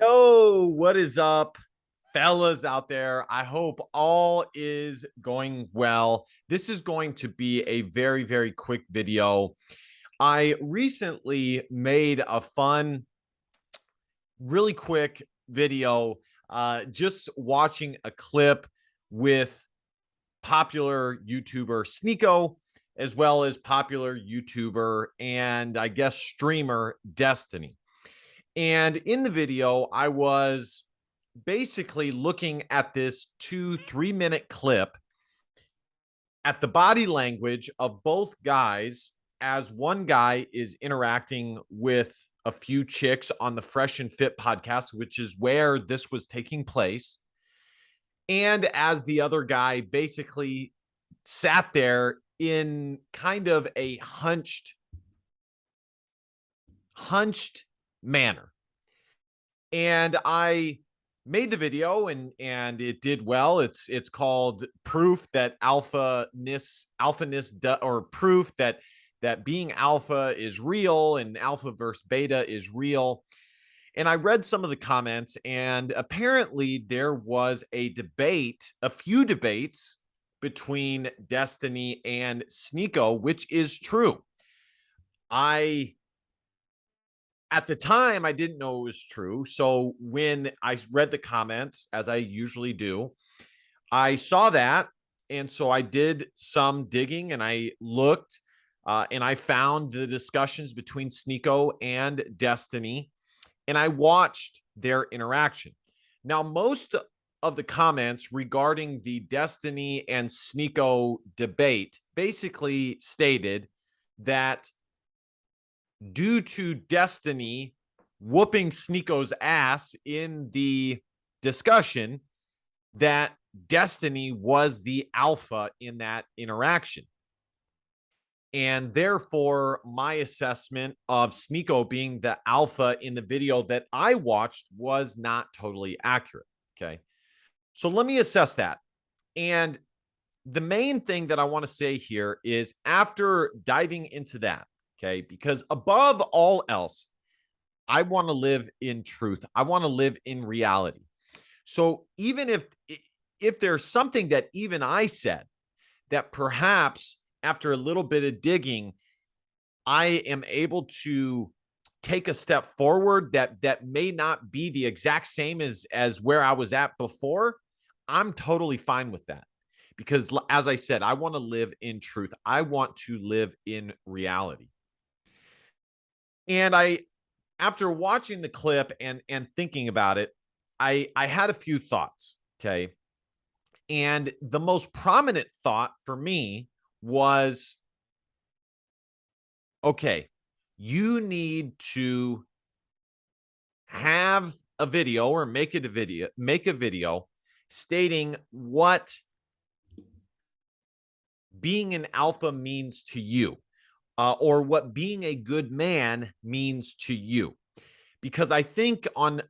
Yo, what is up, fellas out there? I hope all is going well. This is going to be a very, very quick video. I recently made a fun, really quick video, just watching a clip with popular YouTuber Sneeko, as well as popular YouTuber and I guess streamer Destiny. And in the video, I was basically looking at this 2-3 minute clip at the body language of both guys as one guy is interacting with a few chicks on the Fresh and Fit podcast, which is where this was taking place. And as the other guy basically sat there in kind of a hunched manner. And I made the video and it did well. It's called proof that alphaness or proof that being alpha is real and alpha versus beta is real. And I read some of the comments, and apparently there was a few debates between Destiny and Sneeko, which is true. At the time, I didn't know it was true. So when I read the comments, as I usually do, I saw that. And so I did some digging and I looked and I found the discussions between Sneeko and Destiny, and I watched their interaction. Now, most of the comments regarding the Destiny and Sneeko debate basically stated that due to Destiny whooping Sneeko's ass in the discussion, that Destiny was the alpha in that interaction. And therefore, my assessment of Sneeko being the alpha in the video that I watched was not totally accurate. Okay. So let me assess that. And the main thing that I want to say here is after diving into that, okay, because above all else, I want to live in truth. I want to live in reality. So even if there's something that even I said that perhaps after a little bit of digging, I am able to take a step forward that may not be the exact same as where I was at before, I'm totally fine with that. Because as I said, I want to live in truth. I want to live in reality. And after watching the clip and thinking about it, I had a few thoughts, okay? And the most prominent thought for me was, okay, you need to have a video or make a video stating what being an alpha means to you, or what being a good man means to you. Because I think on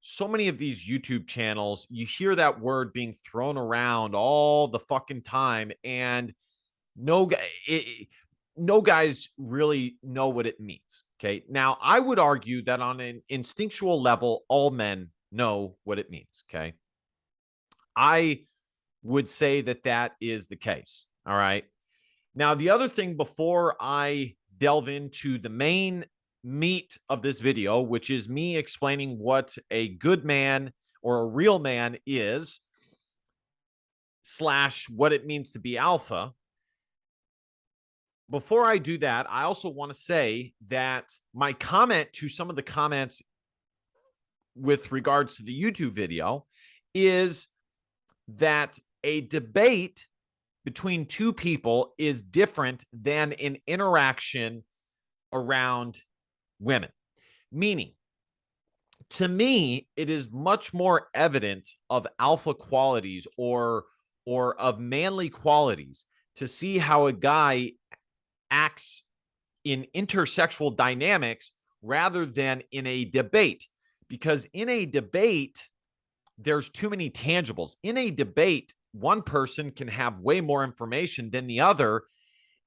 so many of these YouTube channels, you hear that word being thrown around all the fucking time, and no guys really know what it means. Okay. Now, I would argue that on an instinctual level, all men know what it means. Okay. I would say that is the case. All right. Now, the other thing before I delve into the main meat of this video, which is me explaining what a good man or a real man is, / what it means to be alpha. Before I do that, I also want to say that my comment to some of the comments with regards to the YouTube video is that a debate between two people is different than an interaction around women. Meaning, to me, it is much more evident of alpha qualities or of manly qualities to see how a guy acts in intersexual dynamics rather than in a debate. Because in a debate, there's too many tangibles. In a debate, one person can have way more information than the other,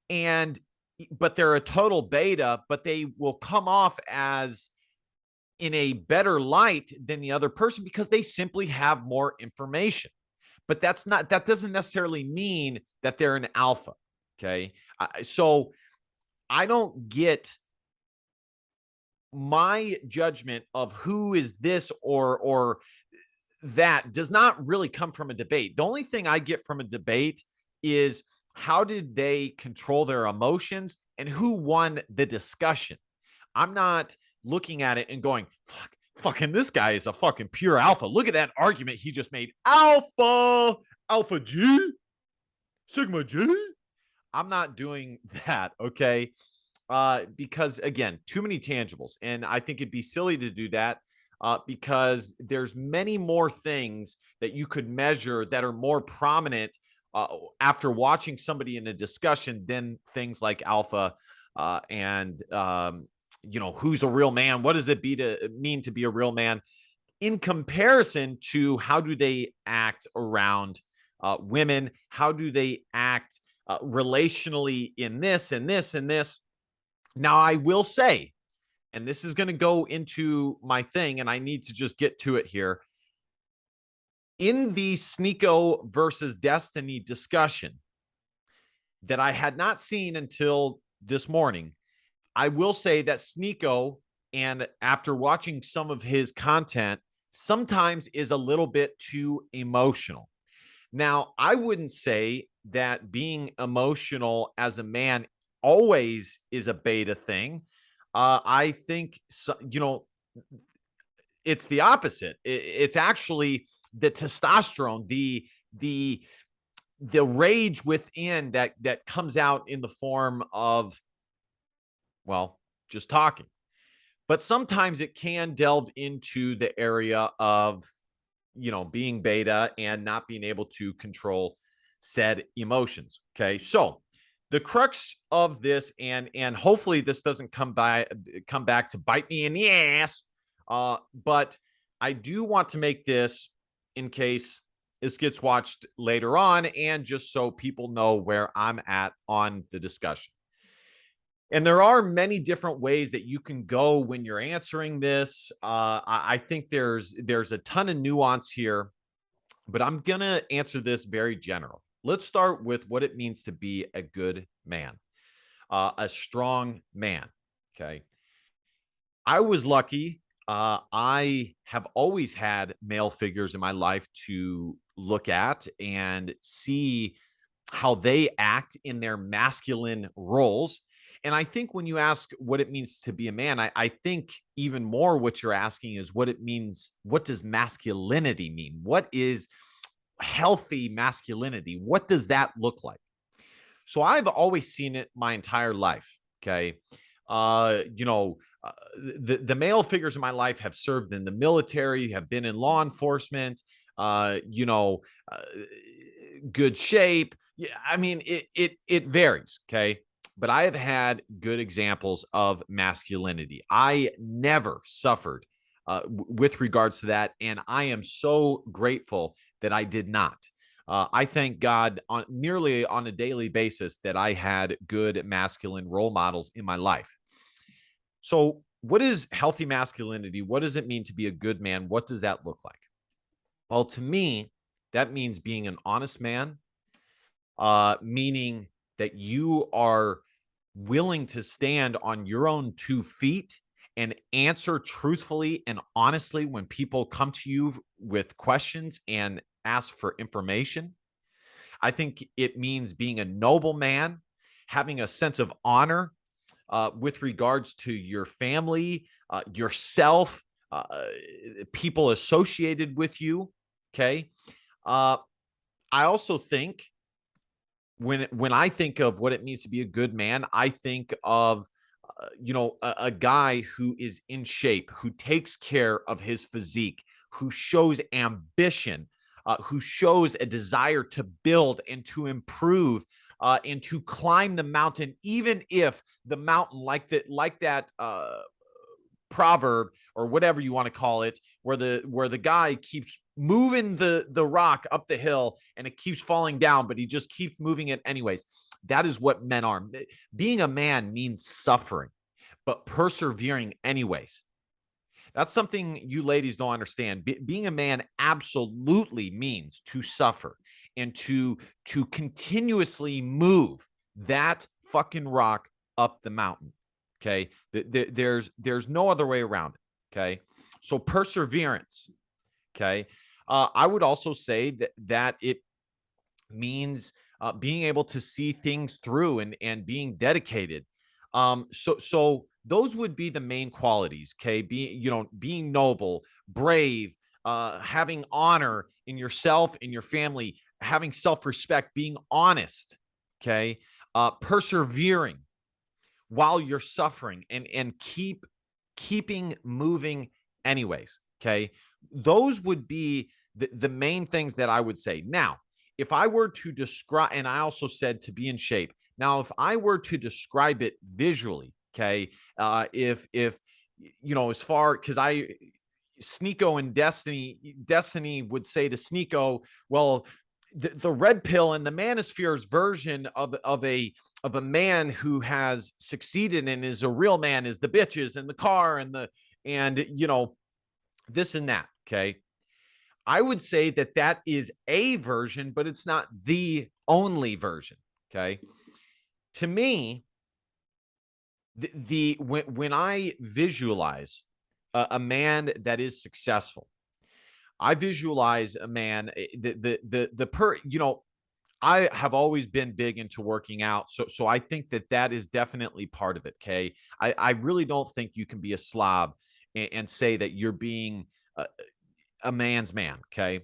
but they're a total beta, but they will come off as in a better light than the other person because they simply have more information. But that doesn't necessarily mean that they're an alpha. Okay. So I don't get my judgment of who is this or that does not really come from a debate. The only thing I get from a debate is how did they control their emotions and who won the discussion. I'm not looking at it and going, fucking this guy is a fucking pure alpha. Look at that argument he just made. Alpha G, Sigma G. I'm not doing that, okay? Because again, too many tangibles. And I think it'd be silly to do that because there's many more things that you could measure that are more prominent after watching somebody in a discussion than things like alpha and who's a real man? What does it mean to be a real man in comparison to how do they act around women? How do they act relationally in this and this and this? Now, I will say, and this is going to go into my thing, and I need to just get to it here. In the Sneeko versus Destiny discussion that I had not seen until this morning, I will say that Sneeko, and after watching some of his content, sometimes is a little bit too emotional. Now, I wouldn't say that being emotional as a man always is a beta thing. I think, it's the opposite. It's actually the testosterone, the rage within that comes out in the form of, well, just talking. But sometimes it can delve into the area of, being beta and not being able to control said emotions. Okay. So the crux of this, and hopefully this doesn't come back to bite me in the ass. But I do want to make this in case this gets watched later on, and just so people know where I'm at on the discussion. And there are many different ways that you can go when you're answering this. I think there's a ton of nuance here, but I'm going to answer this very general. Let's start with what it means to be a good man, a strong man. Okay. I was lucky. I have always had male figures in my life to look at and see how they act in their masculine roles. And I think when you ask what it means to be a man, I think even more what you're asking is what it means. What does masculinity mean? What is healthy masculinity? What does that look like? So I've always seen it my entire life. Okay. The male figures in my life have served in the military, have been in law enforcement, good shape. Yeah, I mean, it varies. Okay. But I have had good examples of masculinity. I never suffered with regards to that. And I am so grateful that I did not. I thank God nearly on a daily basis that I had good masculine role models in my life. So, what is healthy masculinity? What does it mean to be a good man? What does that look like? Well, to me, that means being an honest man, meaning that you are willing to stand on your own 2 feet and answer truthfully and honestly when people come to you with questions and ask for information. I think it means being a noble man, having a sense of honor with regards to your family, yourself, people associated with you. Okay. I also think when I think of what it means to be a good man, I think of a guy who is in shape, who takes care of his physique, who shows ambition, who shows a desire to build and to improve and to climb the mountain, even if the mountain, like that proverb or whatever you want to call it, where the guy keeps moving the rock up the hill and it keeps falling down, but he just keeps moving it anyways. That is what men are. Being a man means suffering, but persevering anyways. That's something you ladies don't understand. Being a man absolutely means to suffer and to continuously move that fucking rock up the mountain. Okay, there's no other way around it. Okay, so perseverance. Okay, I would also say that it means being able to see things through and being dedicated. So those would be the main qualities. Okay, being noble, brave, having honor in yourself, in your family, having self-respect, being honest. Okay, persevering while you're suffering and keeping moving anyways. Okay, those would be the main things that I would say. Now, if I were to describe, and I also said to be in shape. Now, if I were to describe it visually, okay, if as far, because I Sneeko and Destiny would say to Sneeko, well, the red pill and the manosphere's version of a man who has succeeded and is a real man is the bitches and the car and this and that. Okay, I would say that is a version, but it's not the only version. Okay, to me, when I visualize a man that is successful, I visualize a man the per I have always been big into working out, so I think that is definitely part of it. Okay, I really don't think you can be a slob and say that you're being a man's man. Okay,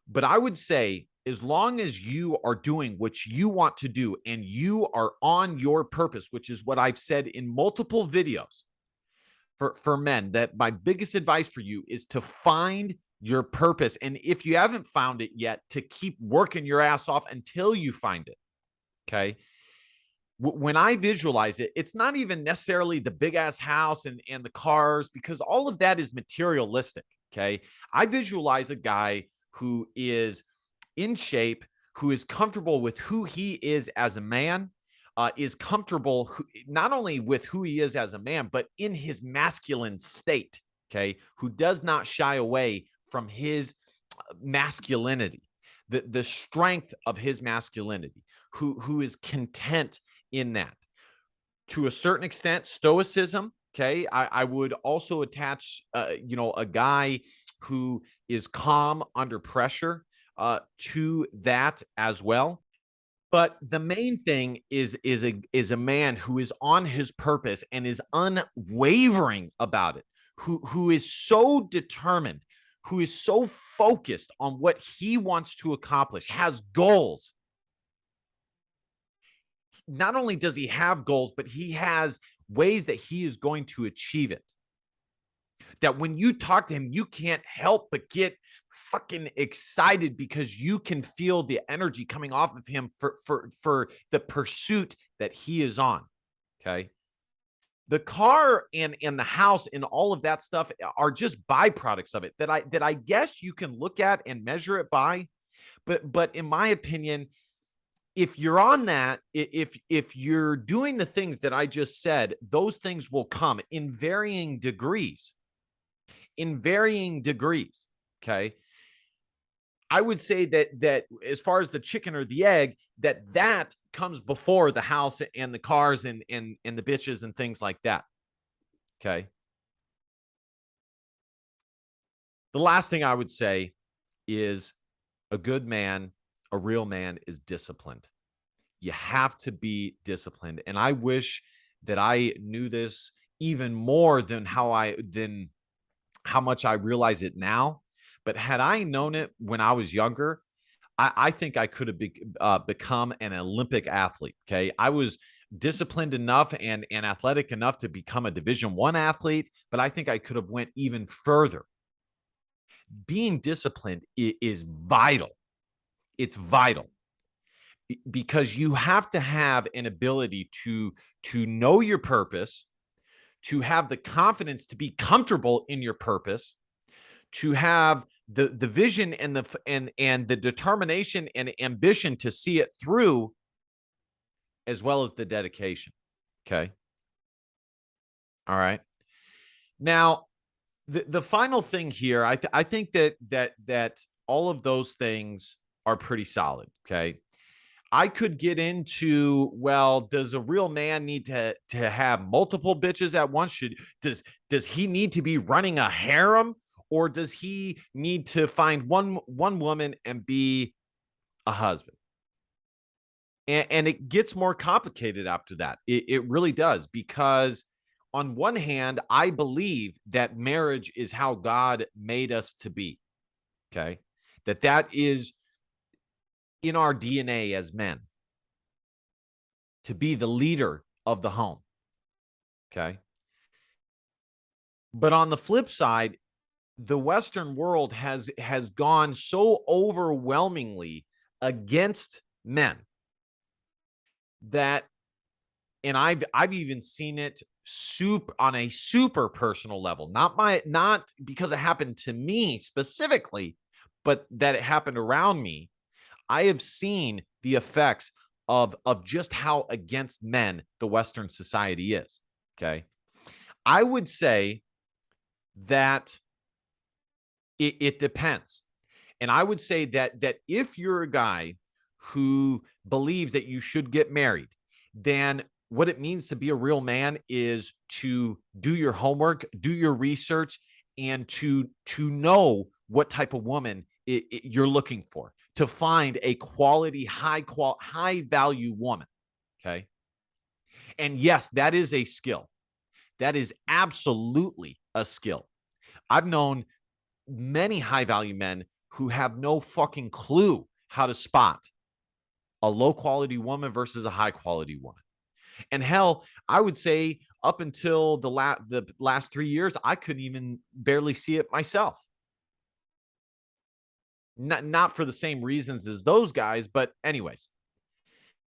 but I would say as long as you are doing what you want to do and you are on your purpose, which is what I've said in multiple videos for men, that my biggest advice for you is to find your purpose. And if you haven't found it yet, to keep working your ass off until you find it. Okay. When I visualize it, it's not even necessarily the big ass house and the cars, because all of that is materialistic. Okay. I visualize a guy who is in shape, who is comfortable with who he is as a man, is comfortable not only with who he is as a man, but in his masculine state. Okay. Who does not shy away from his masculinity, the strength of his masculinity, who is content in that. To a certain extent, stoicism. Okay, I would also attach, a guy who is calm under pressure to that as well. But the main thing is a man who is on his purpose and is unwavering about it, who is so determined, who is so focused on what he wants to accomplish, has goals. Not only does he have goals, but he has ways that he is going to achieve it. That when you talk to him, you can't help but get fucking excited because you can feel the energy coming off of him for the pursuit that he is on. Okay. The car and the house and all of that stuff are just byproducts of it that I guess you can look at and measure it by. But in my opinion, if you're on that, if you're doing the things that I just said, those things will come in varying degrees. In varying degrees. Okay. I would say that as far as the chicken or the egg, that comes before the house and the cars and the bitches and things like that. Okay. The last thing I would say is a good man, a real man is disciplined. You have to be disciplined. And I wish that I knew this even more than how much I realize it now. But had I known it when I was younger, I think I could have become an Olympic athlete. Okay, I was disciplined enough and athletic enough to become a Division I athlete, but I think I could have went even further. Being disciplined is vital. It's vital because you have to have an ability to know your purpose, to have the confidence to be comfortable in your purpose, to have the vision and the determination and ambition to see it through, as well as the dedication. Okay. All right. Now, The final thing here, I think that all of those things are pretty solid. Okay. I could get into, well, does a real man need to have multiple bitches at once? Does he need to be running a harem, or does he need to find one woman and be a husband? And it gets more complicated after that. It really does, because on one hand, I believe that marriage is how God made us to be. Okay. That is in our DNA as men, to be the leader of the home. Okay. But on the flip side, the Western world has gone so overwhelmingly against men that, and I've even seen it on a super personal level, not because it happened to me specifically, but that it happened around me. I have seen the effects of just how against men the Western society is. Okay. I would say that it depends. And I would say that if you're a guy who believes that you should get married, then what it means to be a real man is to do your homework, do your research, and to know what type of woman you're looking for, to find a quality, high value woman. Okay. And yes, that is a skill. That is absolutely a skill. I've known many high value men who have no fucking clue how to spot a low quality woman versus a high quality woman. And hell, I would say up until the last 3 years, I couldn't even barely see it myself. Not for the same reasons as those guys, but anyways.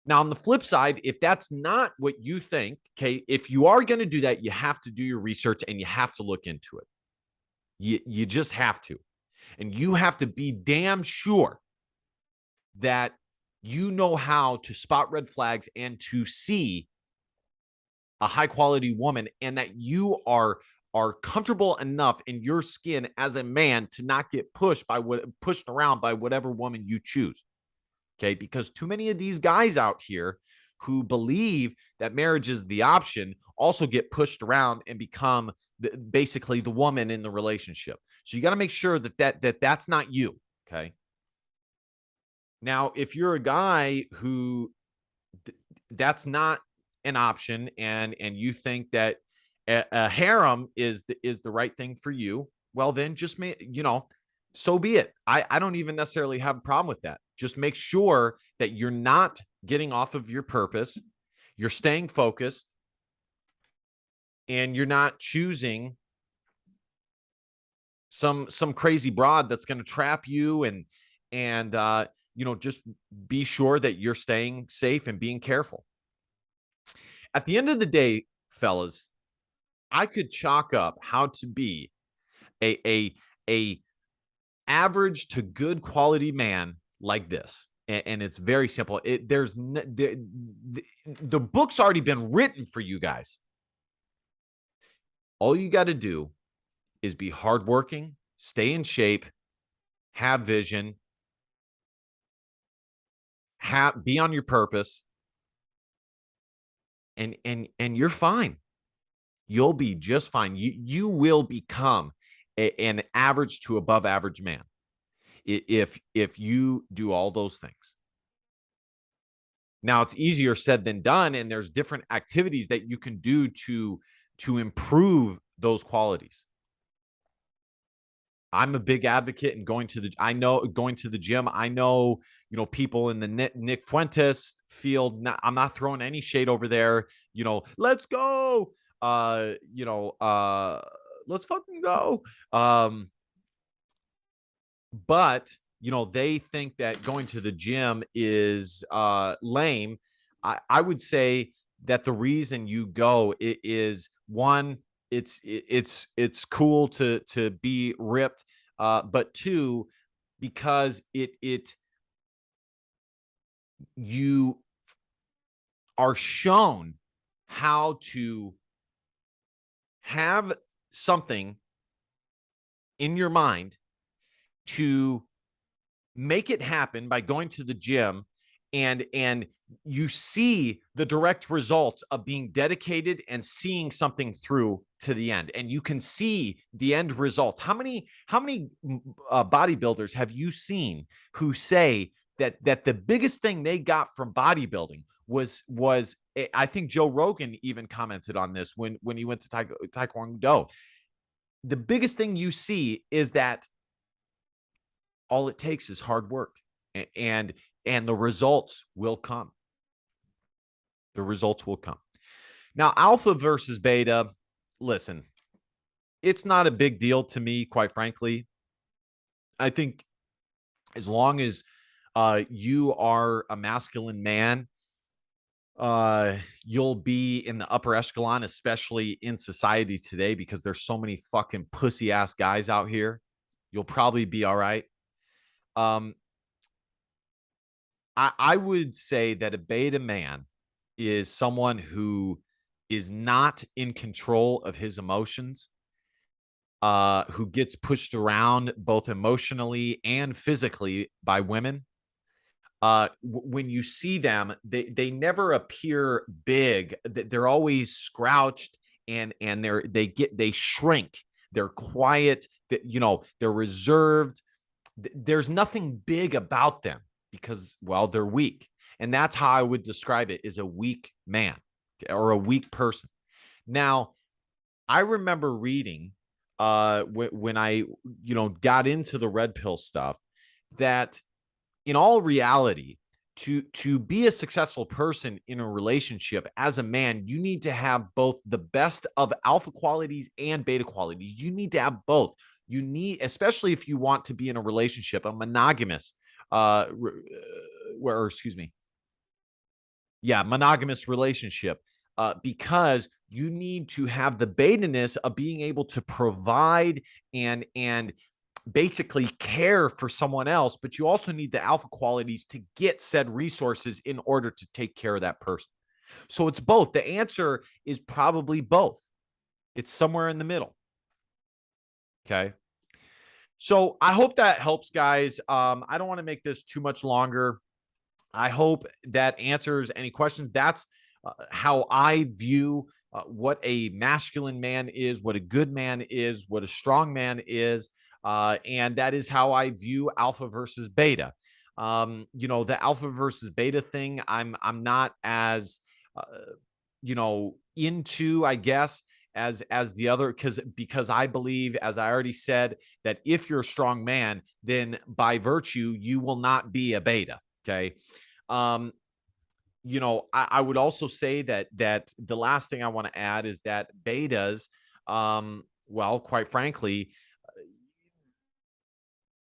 Now, on the flip side, if that's not what you think, okay, if you are going to do that, you have to do your research and you have to look into it. You just have to. And you have to be damn sure that you know how to spot red flags and to see a high quality woman, and that you are comfortable enough in your skin as a man to not get pushed around by whatever woman you choose. Okay, because too many of these guys out here who believe that marriage is the option also get pushed around and become basically the woman in the relationship. So you got to make sure that's not you. Okay. Now, if you're a guy who that's not an option, and you think that a harem is the right thing for you, well, then just so be it. I don't even necessarily have a problem with that. Just make sure that you're not getting off of your purpose, you're staying focused, and you're not choosing some crazy broad that's going to trap you, and just be sure that you're staying safe and being careful. At the end of the day, fellas, I could chalk up how to be a average to good quality man like this. And it's very simple. The book's already been written for you guys. All you got to do is be hardworking, stay in shape, have vision, be on your purpose, and you're fine. You'll be just fine. You will become an average to above average man if you do all those things. Now, it's easier said than done, and there's different activities that you can do to improve those qualities. I'm a big advocate in going to the gym. I know, people in the Nick Fuentes field. I'm not throwing any shade over there. Let's go. Uh, you know, uh, let's fucking go. But they think that going to the gym is lame. I would say that the reason you go is one, it's cool to be ripped, but two, because it you are shown how to have something in your mind to make it happen by going to the gym, and you see the direct results of being dedicated and seeing something through to the end, and you can see the end results. How many bodybuilders have you seen who say that the biggest thing they got from bodybuilding was I think Joe Rogan even commented on this when he went to Taekwondo. The biggest thing you see is that all it takes is hard work, and the results will come. The results will come. Now, alpha versus beta, listen, it's not a big deal to me, quite frankly. I think as long as you are a masculine man, you'll be in the upper echelon, especially in society today, because there's so many fucking pussy ass guys out here. You'll probably be all right. I would say that a beta man is someone who is not in control of his emotions, who gets pushed around both emotionally and physically by women. When you see them, they never appear big. They're always scrouched, and they shrink. They're quiet. They're reserved. There's nothing big about them because, well, they're weak. And that's how I would describe it, is a weak man or a weak person. Now, I remember reading when I, got into the red pill stuff, that in all reality, to be a successful person in a relationship as a man, you need to have both the best of alpha qualities and beta qualities. You need to have both. You need, especially if you want to be in a relationship, a monogamous, monogamous relationship, because you need to have the beta-ness of being able to provide and basically care for someone else, but you also need the alpha qualities to get said resources in order to take care of that person. So it's both. The answer is probably both. It's somewhere in the middle. Okay. So I hope that helps, guys. I don't want to make this too much longer. I hope that answers any questions. That's how I view what a masculine man is, what a good man is, what a strong man is. And that is how I view alpha versus beta. The alpha versus beta thing, I'm not as, into, I guess, as the other, because I believe, as I already said, that if you're a strong man, then by virtue, you will not be a beta. Okay. I would also say that the last thing I want to add is that betas, well, quite frankly,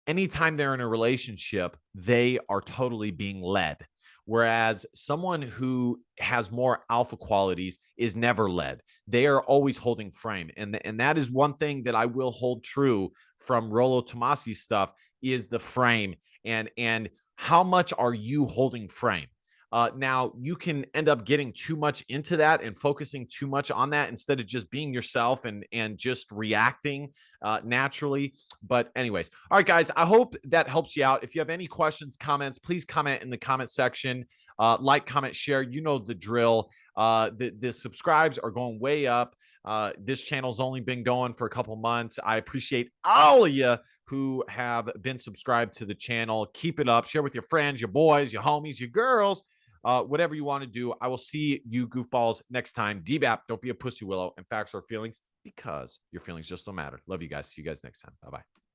anytime they're in a relationship, they are totally being led. Whereas someone who has more alpha qualities is never led. They are always holding frame. And that is one thing that I will hold true from Rollo Tomasi's stuff, is the frame. And how much are you holding frame? Now, you can end up getting too much into that and focusing too much on that instead of just being yourself and just reacting naturally. But anyways, all right, guys, I hope that helps you out. If you have any questions, comments, please comment in the comment section. Like, comment, share. You know the drill. The subscribes are going way up. This channel's only been going for a couple months. I appreciate all of you who have been subscribed to the channel. Keep it up. Share with your friends, your boys, your homies, your girls. Whatever you want to do. I will see you goofballs next time. DBAP, don't be a pussy willow, and facts are feelings, because your feelings just don't matter. Love you guys. See you guys next time. Bye-bye.